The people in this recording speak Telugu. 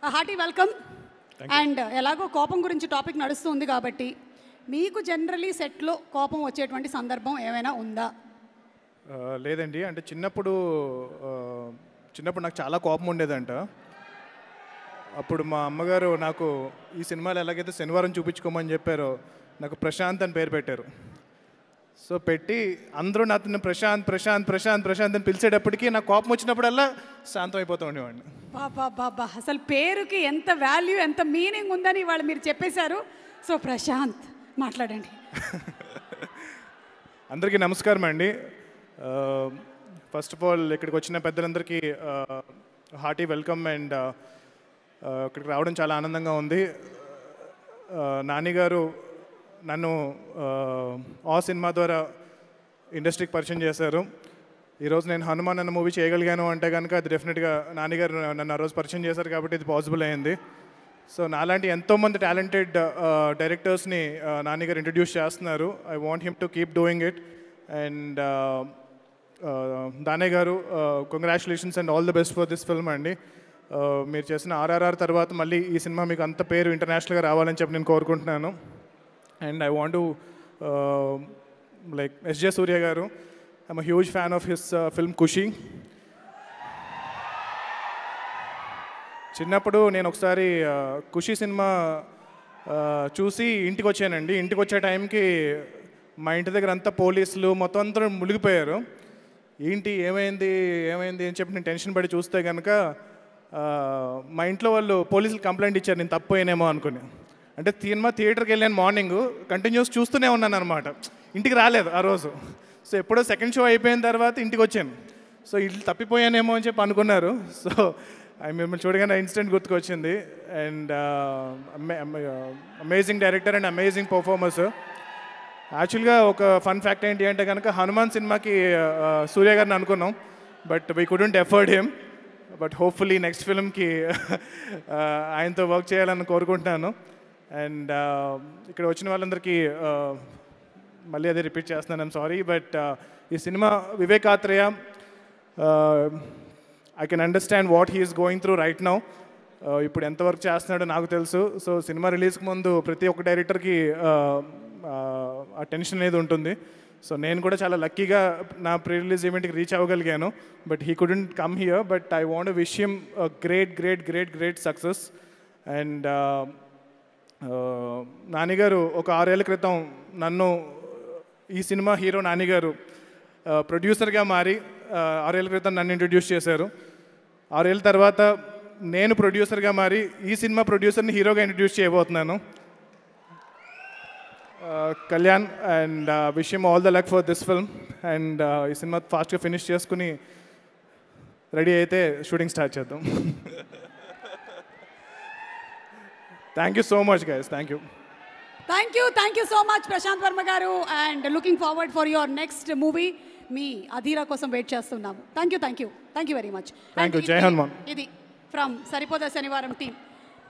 Hearty welcome. అండ్ ఎలాగో కోపం గురించి టాపిక్ నడుస్తుంది కాబట్టి మీకు జనరలీ సెట్లో కోపం వచ్చేటువంటి సందర్భం ఏమైనా ఉందా? లేదండి, అంటే చిన్నప్పుడు నాకు చాలా కోపం ఉండేదంట. అప్పుడు మా అమ్మగారు నాకు ఈ సినిమాలో ఎలాగైతే శనివారం చూపించుకోమని చెప్పారో నాకు ప్రశాంత్ అని పేరు పెట్టారు. సో పెట్టి అందరూ నాతో ప్రశాంత్ ప్రశాంత్ ప్రశాంత్ ప్రశాంత్ అని పిలిచేటప్పటికి నాకు కోపం వచ్చినప్పుడల్లా శాంతం అయిపోతూ ఉండేవాడిని. బాబా అసలు పేరుకి ఎంత వాల్యూ, ఎంత మీనింగ్ ఉందని వాళ్ళు మీరు చెప్పేశారు. సో ప్రశాంత్ మాట్లాడండి. అందరికీ నమస్కారం అండి. ఫస్ట్ ఆఫ్ ఆల్ ఇక్కడికి వచ్చిన పెద్దలందరికీ హార్టీ వెల్కమ్. అండ్ ఇక్కడికి రావడం చాలా ఆనందంగా ఉంది. నాని గారు నన్ను ఆ సినిమా ద్వారా ఇండస్ట్రీకి పరిచయం చేశారు. ఈరోజు నేను హనుమాన్ అన్న మూవీ చేయగలిగాను అంటే కనుక అది డెఫినెట్గా నాన్నగారు నన్ను ఆ రోజు పరిచయం చేశారు కాబట్టి ఇది పాసిబుల్ అయింది. సో నాలాంటి ఎంతోమంది టాలెంటెడ్ డైరెక్టర్స్ని నాన్నగారు ఇంట్రడ్యూస్ చేస్తున్నారు. I want him to keep doing it. And Dane గారు congratulations and all the best for this film అండి. మీరు చేసిన ఆర్ఆర్ఆర్ తర్వాత మళ్ళీ ఈ సినిమా మీకు అంత పేరు ఇంటర్నేషనల్గా రావాలని చెప్పి నేను కోరుకుంటున్నాను. And I want to like SJ Surya గారు, I'm a huge fan of his film Kushi. చిన్నప్పుడు నేను ఒకసారి ఖుషి సినిమా చూసి ఇంటికి వచ్చానండి. ఇంటికి వచ్చే టైంకి మా ఇంటి దగ్గర అంతా పోలీసులు మొత్తం అంతా మునిగిపోయారు. ఏంటి ఏమైంది అని చెప్పి నేను టెన్షన్ పడి చూస్తే కనుక మా ఇంట్లో వాళ్ళు పోలీసులు కంప్లైంట్ ఇచ్చారు నేను తప్పిపోయానేమో అనుకుని. అంటే సినిమా థియేటర్కి వెళ్ళాను, మార్నింగ్ కంటిన్యూస్ చూస్తూనే ఉన్నాను అనమాట. ఇంటికి రాలేదు ఆ రోజు. సో ఎప్పుడో సెకండ్ షో అయిపోయిన తర్వాత ఇంటికి వచ్చాను. సో ఇల్లు తప్పిపోయానేమో అని చెప్పి అనుకున్నారు. సో మిమ్మల్ని చూడగానే ఇన్సిడెంట్ గుర్తుకొచ్చింది. And amazing director and amazing performers. యాక్చువల్గా ఒక ఫన్ ఫ్యాక్ట్ ఏంటి అంటే కనుక హనుమాన్ సినిమాకి సూర్య గారిని అనుకున్నాం, but we couldn't afford him. But hopefully next ఫిల్మ్కి ఆయనతో వర్క్ చేయాలని కోరుకుంటున్నాను. అండ్ ఇక్కడ వచ్చిన వాళ్ళందరికీ మళ్ళీ అదే రిపీట్ చేస్తున్నాను, ఐమ్ సారీ. బట్ ఈ cinema Vivekatreya, I can understand what he is going through right now. ఇప్పుడు ఎంత వర్క్ చేస్తున్నాడో నాకు తెలుసు. సో సినిమా రిలీజ్కి ముందు ప్రతి ఒక్క డైరెక్టర్కి ఆ టెన్షన్ అనేది ఉంటుంది. సో నేను కూడా చాలా లక్కీగా నా ప్రీ రిలీజ్ ఈవెంట్కి రీచ్ అవ్వగలిగాను. But he couldn't come here. But I want wish him great great great great success. And నానిగారు ఒక 6 ఏళ్ళ క్రితం నన్ను ఈ సినిమా హీరో నానిగారు ప్రొడ్యూసర్గా మారి 6 ఏళ్ళ క్రితం నన్ను ఇంట్రడ్యూస్ చేశారు. 6 ఏళ్ళ తర్వాత నేను ప్రొడ్యూసర్గా మారి ఈ సినిమా ప్రొడ్యూసర్ని హీరోగా ఇంట్రడ్యూస్ చేయబోతున్నాను, Kalyan. And wish him all the luck for this film. And ఈ సినిమా ఫాస్ట్గా ఫినిష్ చేసుకుని రెడీ అయితే షూటింగ్ స్టార్ట్ చేద్దాం. Thank you so much guys. Thank you so much Prashanth Varma గారు. And looking forward for your next movie. మీ అధీరా కోసం వెయిట్ చేస్తున్నాము. Thank you very much. Jai Hanuman. ఇది ఫ్రమ్ సరిపోదా శనివారం టీమ్.